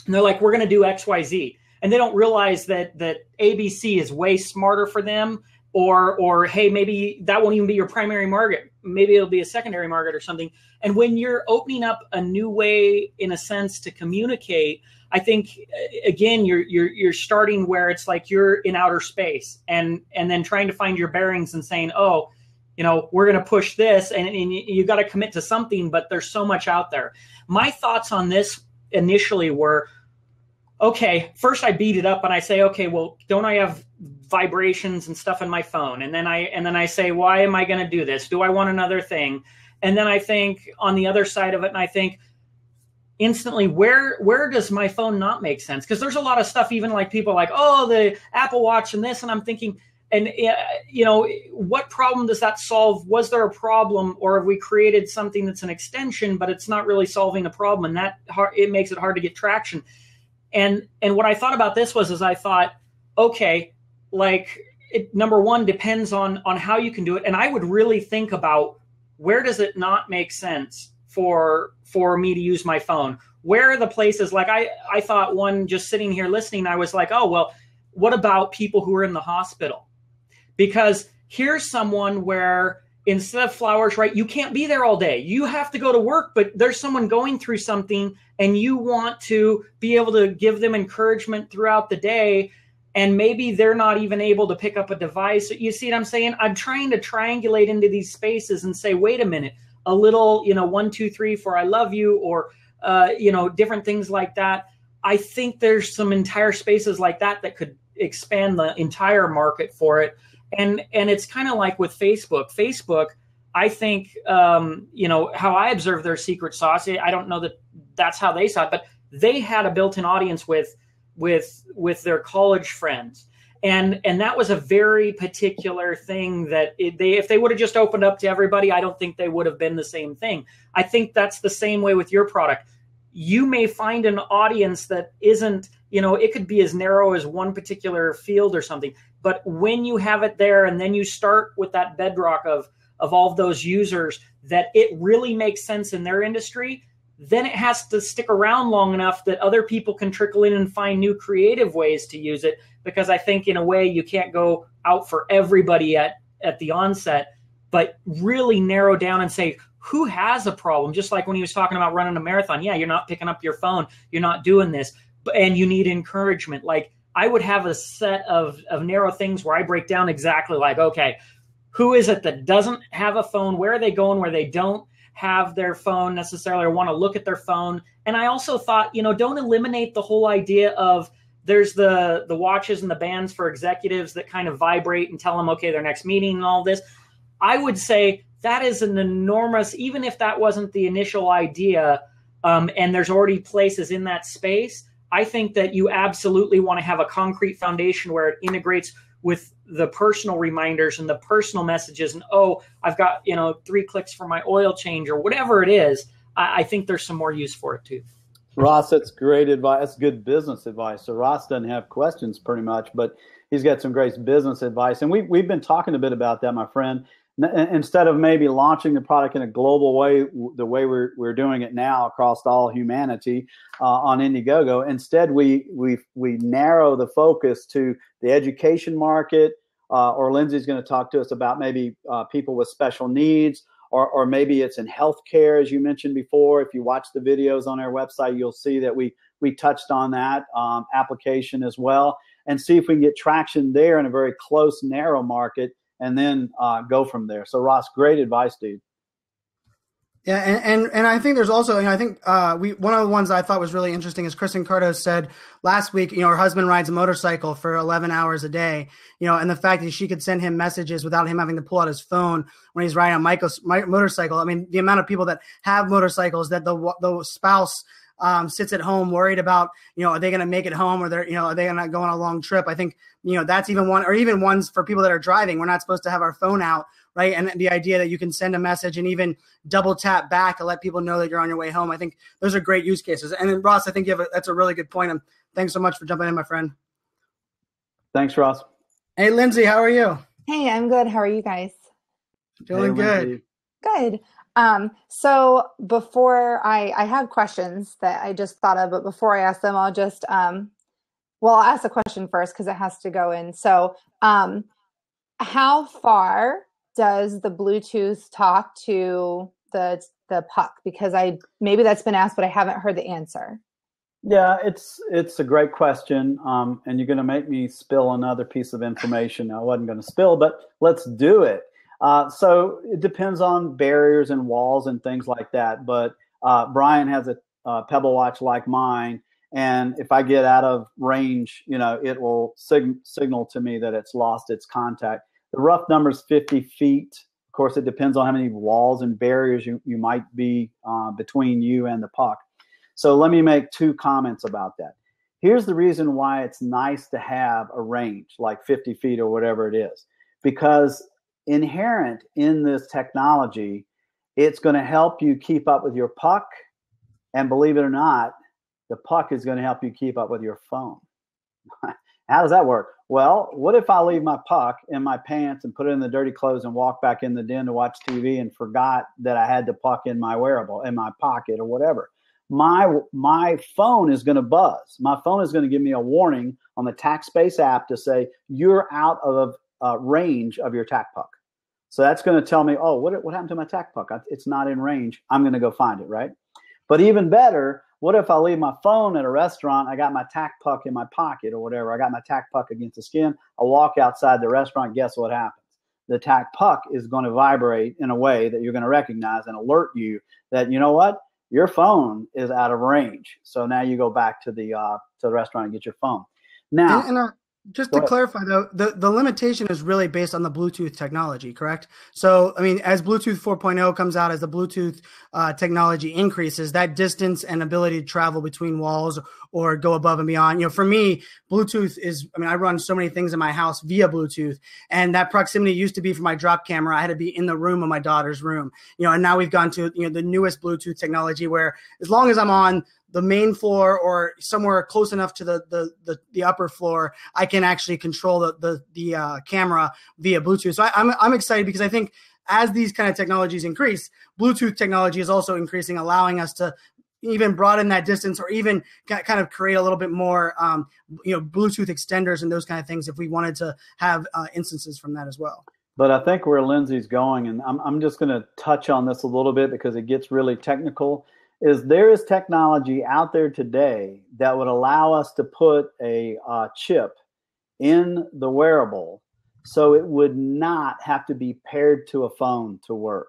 and they're like, "We're going to do X, Y, Z," and they don't realize that ABC is way smarter for them. Or hey, maybe that won't even be your primary market. Maybe it'll be a secondary market or something. And when you're opening up a new way, in a sense, to communicate, I think again you're starting where it's like you're in outer space, and then trying to find your bearings and saying, oh, we're going to push this, and you got to commit to something, but there's so much out there. My thoughts on this initially were, okay, first I beat it up and I say, okay, well, don't I have vibrations and stuff in my phone? And then I say, why am I going to do this? Do I want another thing? And then I think on the other side of it, and I think instantly, where does my phone not make sense? Because there's a lot of stuff, even like people like, oh, the Apple Watch and this, and I'm thinking, and what problem does that solve? Was there a problem, or have we created something that's an extension, but it's not really solving the problem, and that it makes it hard to get traction. And what I thought about this was I thought, okay, like number one depends on how you can do it, and I would really think about where does it not make sense for me to use my phone? Where are the places? Like I thought one, just sitting here listening, I was like, oh, well, what about people who are in the hospital? Because here's someone where instead of flowers, right, you can't be there all day. You have to go to work, but there's someone going through something and you want to be able to give them encouragement throughout the day. And maybe they're not even able to pick up a device. You see what I'm saying? I'm trying to triangulate into these spaces and say, wait a minute, a little, 1, 2, 3 for I love you, or, different things like that. I think there's some entire spaces like that could expand the entire market for it. And it's kind of like with Facebook. Facebook, I think, how I observe their secret sauce, I don't know that that's how they saw it, but they had a built-in audience with their college friends. And that was a very particular thing that if they would have just opened up to everybody, I don't think they would have been the same thing. I think that's the same way with your product. You may find an audience that isn't, it could be as narrow as one particular field or something. But when you have it there and then you start with that bedrock of all of those users that it really makes sense in their industry, then it has to stick around long enough that other people can trickle in and find new creative ways to use it. Because I think in a way you can't go out for everybody at the onset, but really narrow down and say, who has a problem? Just like when he was talking about running a marathon. Yeah, you're not picking up your phone. You're not doing this, and you need encouragement. Like I would have a set of narrow things where I break down exactly like, okay, who is it that doesn't have a phone? Where are they going where they don't have their phone necessarily or want to look at their phone? And I also thought, don't eliminate the whole idea of there's the watches and the bands for executives that kind of vibrate and tell them, okay, their next meeting and all this. I would say that is an enormous, even if that wasn't the initial idea, and there's already places in that space, I think that you absolutely want to have a concrete foundation where it integrates with the personal reminders and the personal messages. And, oh, I've got, 3 clicks for my oil change or whatever it is. I think there's some more use for it too. Ross, that's great advice. That's good business advice. So Ross doesn't have questions pretty much, but he's got some great business advice. And we've been talking a bit about that, my friend. Instead of maybe launching the product in a global way, the way we're doing it now across all humanity on Indiegogo, instead we narrow the focus to the education market, or Lindsay's going to talk to us about maybe people with special needs, or maybe it's in healthcare, as you mentioned before. If you watch the videos on our website, you'll see that we touched on that application as well, and see if we can get traction there in a very close, narrow market, and then go from there. So Ross, great advice, dude. Yeah, and I think there's also, I think one of the ones I thought was really interesting is Kristen Cardos said last week, her husband rides a motorcycle for 11 hours a day, and the fact that she could send him messages without him having to pull out his phone when he's riding a motorcycle. I mean, the amount of people that have motorcycles that the spouse sits at home worried about, are they going to make it home, or are they going to go on a long trip? I think, that's even one, or even ones for people that are driving. We're not supposed to have our phone out, right? And the idea that you can send a message and even double tap back to let people know that you're on your way home. I think those are great use cases. And then Ross, I think that's a really good point. And thanks so much for jumping in, my friend. Thanks, Ross. Hey, Lindsay, how are you? Hey, I'm good. How are you guys? Doing good. Good. So before I have questions that I just thought of, but before I ask them, I'll just, I'll ask the question first because it has to go in. So, how far does the Bluetooth talk to the puck? Because maybe that's been asked, but I haven't heard the answer. Yeah, it's a great question, and you're going to make me spill another piece of information I wasn't going to spill, but let's do it. So it depends on barriers and walls and things like that. But Brian has a Pebble watch like mine, and if I get out of range, it will signal to me that it's lost its contact. The rough number is 50 feet. Of course, it depends on how many walls and barriers you might be between you and the puck. So let me make 2 comments about that. Here's the reason why it's nice to have a range like 50 feet or whatever it is, because inherent in this technology, it's going to help you keep up with your puck, and believe it or not, the puck is going to help you keep up with your phone. How does that work? Well, what if I leave my puck in my pants and put it in the dirty clothes and walk back in the den to watch TV and forgot that I had the puck in my wearable, in my pocket or whatever? My phone is going to buzz. My phone is going to give me a warning on the TACTspace app to say, you're out of range of your TACTpuck. So that's going to tell me, oh, what happened to my TACTpuck? It's not in range. I'm going to go find it, right? But even better, what if I leave my phone at a restaurant? I got my TACTpuck in my pocket or whatever. I got my TACTpuck against the skin. I walk outside the restaurant. Guess what happens? The TACTpuck is going to vibrate in a way that you're going to recognize and alert you that, you know what? Your phone is out of range. So now you go back to the restaurant and get your phone. Now, just to clarify, though, the limitation is really based on the Bluetooth technology, correct? So, I mean, as Bluetooth 4.0 comes out, as the Bluetooth technology increases, that distance and ability to travel between walls or go above and beyond. For me, Bluetooth is, I run so many things in my house via Bluetooth, and that proximity used to be for my drop camera. I had to be in the room of my daughter's room, and now we've gone to, the newest Bluetooth technology where as long as I'm on the main floor or somewhere close enough to the upper floor, I can actually control the camera via Bluetooth. So I'm excited because I think as these kind of technologies increase, Bluetooth technology is also increasing, allowing us to even broaden that distance or even kind of create a little bit more, Bluetooth extenders and those kind of things if we wanted to have instances from that as well. But I think where Lindsay's going, and I'm just going to touch on this a little bit because it gets really technical, is there is technology out there today that would allow us to put a chip in the wearable so it would not have to be paired to a phone to work.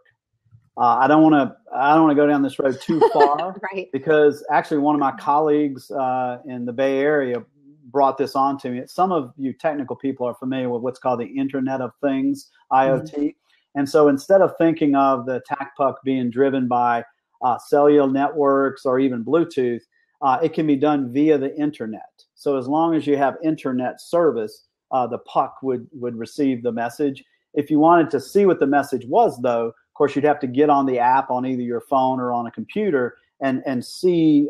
I don't want to go down this road too far, right? Because actually one of my colleagues in the Bay Area brought this on to me. Some of you technical people are familiar with what's called the Internet of Things, IoT. Mm-hmm. And so instead of thinking of the TACTpuck being driven by cellular networks or even Bluetooth, it can be done via the internet. So as long as you have internet service, the puck would receive the message. If you wanted to see what the message was, though, of course, you'd have to get on the app on either your phone or on a computer and see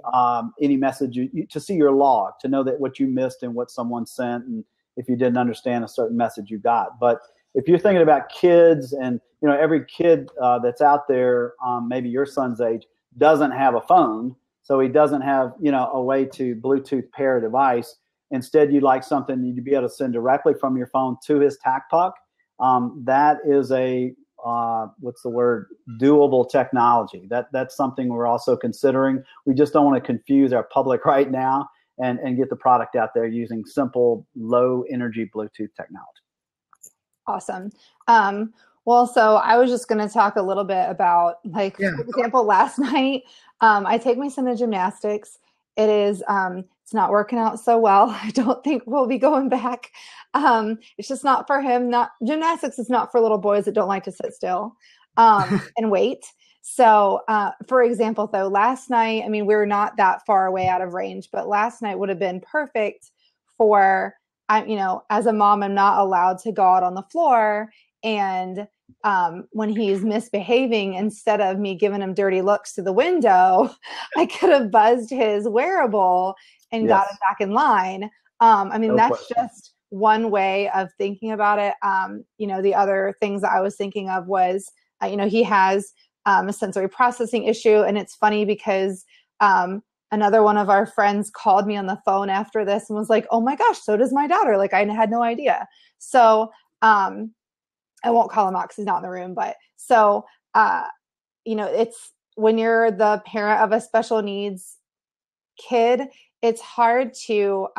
any message, to see your log, to know that what you missed and what someone sent, and if you didn't understand a certain message you got. But if you're thinking about kids, and every kid that's out there, maybe your son's age, doesn't have a phone, so he doesn't have a way to Bluetooth pair a device. Instead, you'd like something you'd be able to send directly from your phone to his TACTpuck. That is a doable technology. That's something we're also considering. We just don't want to confuse our public right now and get the product out there using simple, low energy Bluetooth technology. Awesome. Well, so I was just going to talk a little bit about, for example, last night, I take my son to gymnastics. It is, it's not working out so well. I don't think we'll be going back. It's just not for him. Gymnastics is not for little boys that don't like to sit still and wait. So, for example, though, last night, I mean, we were not that far away out of range, but last night would have been perfect for, as a mom, I'm not allowed to go out on the floor. And when he's misbehaving, instead of me giving him dirty looks to the window, I could have buzzed his wearable and got him back in line. That's just one way of thinking about it. The other things that I was thinking of was, he has a sensory processing issue. And it's funny because another one of our friends called me on the phone after this and was like, oh my gosh, so does my daughter. Like, I had no idea. So I won't call him out because he's not in the room. But so, it's when you're the parent of a special needs kid, it's hard to,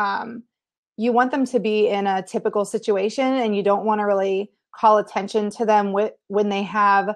you want them to be in a typical situation, and you don't want to really call attention to them when they have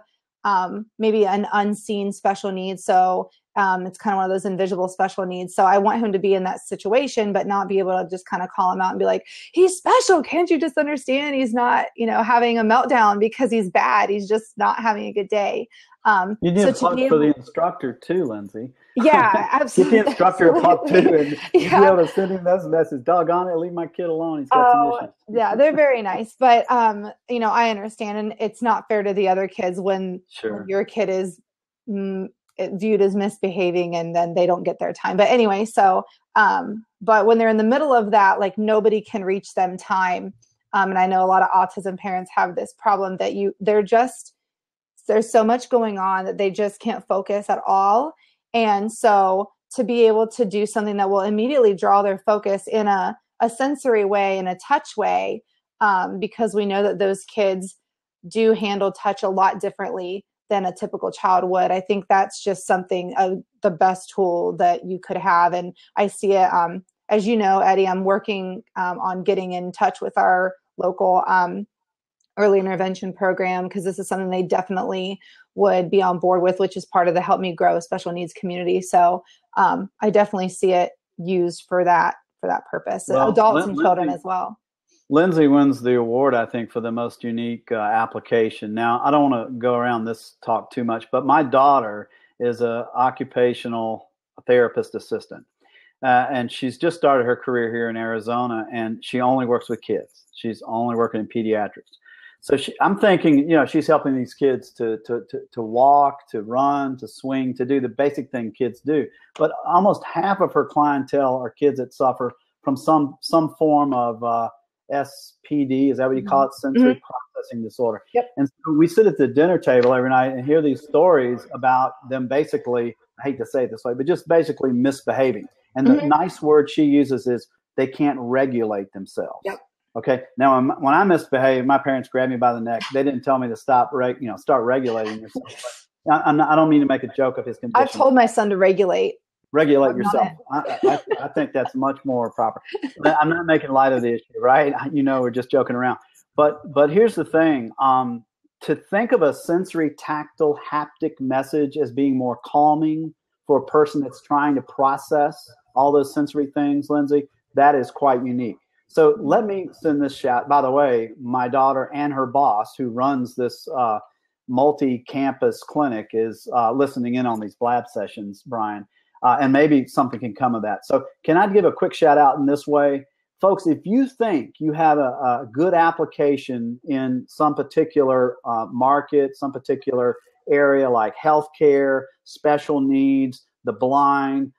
maybe an unseen special need. So it's kind of one of those invisible special needs. So I want him to be in that situation, but not be able to just kind of call him out and be like, he's special. Can't you just understand? He's not, having a meltdown because he's bad. He's just not having a good day. You need a plug for the instructor too, Lindsay. Yeah, absolutely. Get the instructor a plug too, and you'll be able to send him those messages. Doggone it, leave my kid alone. He's got some issues. Yeah, they're very nice. But, I understand. And it's not fair to the other kids when your kid is viewed as misbehaving and then they don't get their time. But anyway, so, but when they're in the middle of that, like, nobody can reach them time. And I know a lot of autism parents have this problem that there's so much going on that they just can't focus at all. And so to be able to do something that will immediately draw their focus in a sensory way, in a touch way, because we know that those kids do handle touch a lot differently than a typical child would. I think that's just something, the best tool that you could have. And I see it, as you know, Eddie, I'm working on getting in touch with our local early intervention program, because this is something they definitely would be on board with, which is part of the Help Me Grow special needs community. So I definitely see it used for that purpose. Well, adults and children as well. Lindsay wins the award, I think, for the most unique application. Now, I don't want to go around this talk too much, but my daughter is an occupational therapist assistant. And she's just started her career here in Arizona, and she only works with kids. She's only working in pediatrics. So I'm thinking, she's helping these kids to walk, to run, to swing, to do the basic thing kids do. But almost half of her clientele are kids that suffer from some form of SPD. Is that what you call it? Sensory processing disorder. Yep. And so we sit at the dinner table every night and hear these stories about them basically, I hate to say it this way, but just basically misbehaving. And the nice word she uses is they can't regulate themselves. Yep. Okay. Now, when I misbehave, my parents grabbed me by the neck. They didn't tell me to start regulating yourself. But I don't mean to make a joke of his condition. I've told my son to regulate yourself. I think that's much more proper. I'm not making light of the issue, right? We're just joking around. But here's the thing. To think of a sensory, tactile, haptic message as being more calming for a person that's trying to process all those sensory things, Lindsay, that is quite unique. So let me send this shout. By the way, my daughter and her boss, who runs this multi-campus clinic, is listening in on these blab sessions, Brian. and maybe something can come of that. So can I give a quick shout out in this way? Folks, if you think you have a good application in some particular market, some particular area like healthcare, special needs, the blind,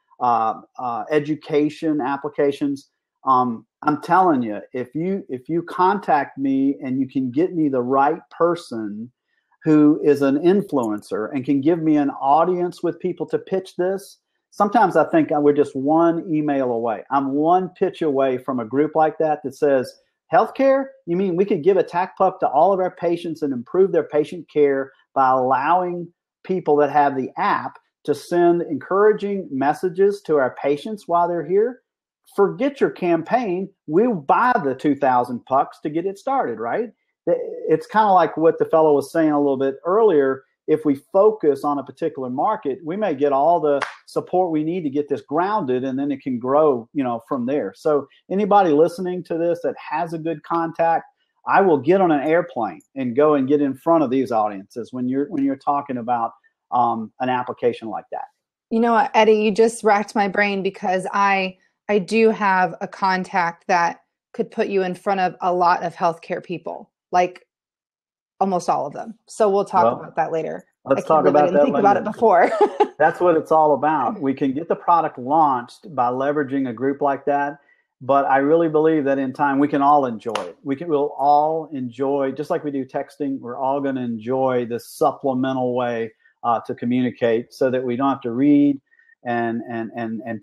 education applications, I'm telling you, if you contact me and you can get me the right person who is an influencer and can give me an audience with people to pitch this, sometimes I think we're just one email away. I'm one pitch away from a group like that says, healthcare? You mean we could give a TACTpuck to all of our patients and improve their patient care by allowing people that have the app to send encouraging messages to our patients while they're here? Forget your campaign. We'll buy the 2,000 pucks to get it started, right? It's kind of like what the fellow was saying a little bit earlier. If we focus on a particular market, we may get all the support we need to get this grounded, and then it can grow, from there. So anybody listening to this that has a good contact, I will get on an airplane and go and get in front of these audiences when you're talking about an application like that. You know what, Eddie, you just racked my brain because I do have a contact that could put you in front of a lot of healthcare people, like almost all of them. So we'll talk about that later. Let's talk about that. Think about it before. That's what it's all about. We can get the product launched by leveraging a group like that. But I really believe that in time we can all enjoy it. We'll all enjoy, just like we do texting, we're all going to enjoy this supplemental way to communicate, so that we don't have to read and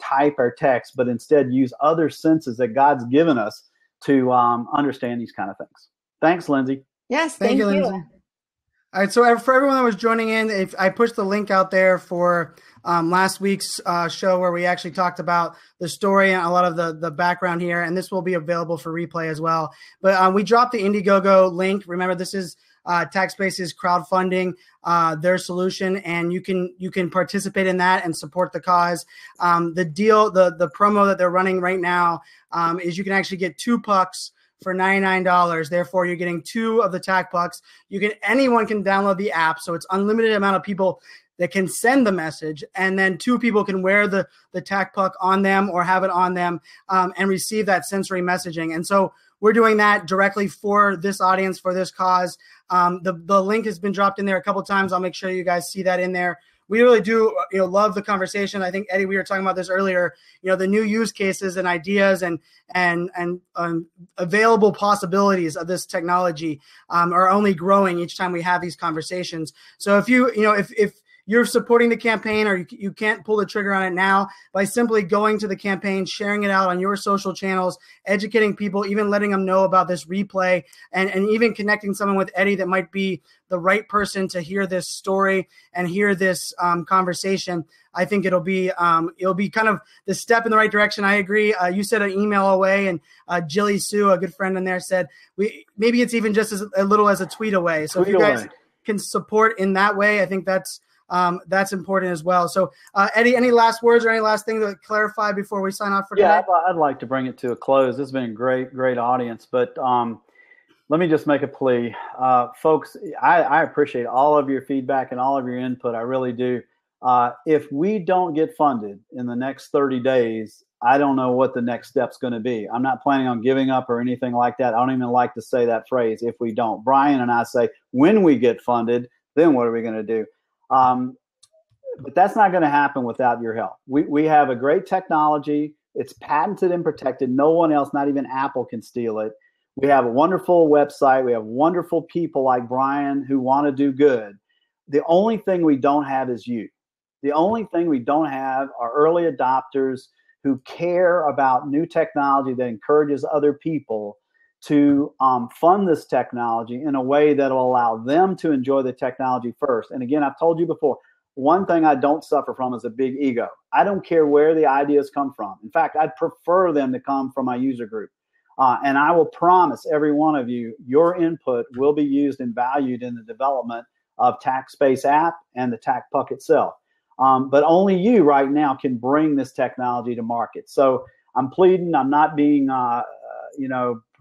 type our text, but instead use other senses that God's given us to understand these kind of things. Thanks, Lindsay. Yes, thank you. Lindsay. All right, so for everyone that was joining in, if I pushed the link out there for last week's show where we actually talked about the story and a lot of the background here, and this will be available for replay as well. But we dropped the Indiegogo link. Remember, this is TACTspace's crowdfunding their solution, and you can participate in that and support the cause. The promo that they're running right now is you can actually get 2 pucks for $99. Therefore, you're getting 2 of the TACTpucks. Anyone can download the app, so it's unlimited amount of people that can send the message, and then 2 people can wear the TACTpuck on them or have it on them and receive that sensory messaging. And so we're doing that directly for this audience, for this cause. The link has been dropped in there a couple times. I'll make sure you guys see that in there. We really do, love the conversation. I think, Eddie, we were talking about this earlier. The new use cases and ideas and available possibilities of this technology are only growing each time we have these conversations. So if if you're supporting the campaign, or you can't pull the trigger on it now, by simply going to the campaign, sharing it out on your social channels, educating people, even letting them know about this replay, and even connecting someone with Eddie that might be the right person to hear this story and hear this conversation, I think it'll be kind of the step in the right direction. I agree. You said an email away, and Jilly Sue, a good friend in there, said maybe it's even just as little as a tweet away. So if you guys can support in that way, I think that's important as well. So, Eddie, any last words or any last thing to clarify before we sign off for today? Yeah, I'd like to bring it to a close. This has been a great audience, but let me just make a plea. Folks, I appreciate all of your feedback and all of your input. I really do. If we don't get funded in the next 30 days, I don't know what the next step's going to be. I'm not planning on giving up or anything like that. I don't even like to say that phrase, if we don't. Brian and I say, when we get funded, then what are we going to do? But that's not going to happen without your help. We have a great technology. It's patented and protected. No one else, not even Apple, can steal it. We have a wonderful website. We have wonderful people like Brian who want to do good. The only thing we don't have is you. The only thing we don't have are early adopters who care about new technology that encourages other people to fund this technology in a way that will allow them to enjoy the technology first. And again, I've told you before, one thing I don't suffer from is a big ego. I don't care where the ideas come from. In fact, I'd prefer them to come from my user group. And I will promise every one of you, your input will be used and valued in the development of TACTspace app and the TACTpuck itself. But only you right now can bring this technology to market. So I'm pleading. I'm not being,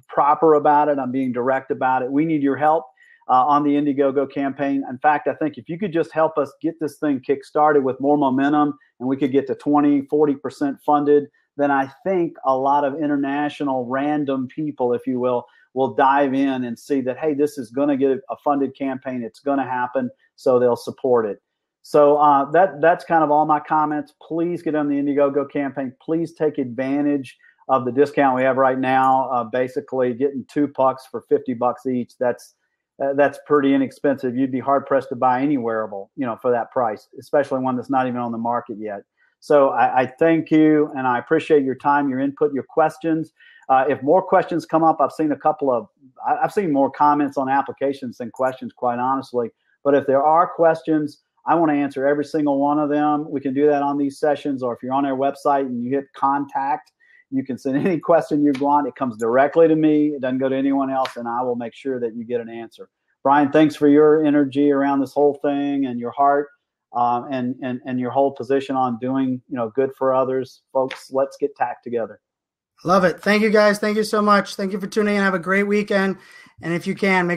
proper about it. I'm being direct about it. We need your help. on the Indiegogo campaign. In fact, I think if you could just help us get this thing kick-started with more momentum and we could get to 20-40% funded, then I think a lot of international random people, if you will dive in and see that, hey, this is going to get a funded campaign. It's going to happen, so they'll support it. So that's kind of all my comments. Please get on the Indiegogo campaign. Please take advantage of the discount we have right now. Basically, getting 2 pucks for $50 each. That's pretty inexpensive. You'd be hard pressed to buy any wearable, for that price, especially one that's not even on the market yet. So I thank you, and I appreciate your time, your input, your questions. If more questions come up, I've seen more comments on applications than questions, quite honestly. But if there are questions, I want to answer every single one of them. We can do that on these sessions, or if you're on our website and you hit contact, you can send any question you want. It comes directly to me. It doesn't go to anyone else, and I will make sure that you get an answer. Brian, thanks for your energy around this whole thing and your heart and your whole position on doing good for others. Folks, let's get TACT together. Love it. Thank you, guys. Thank you so much. Thank you for tuning in. Have a great weekend. And if you can, make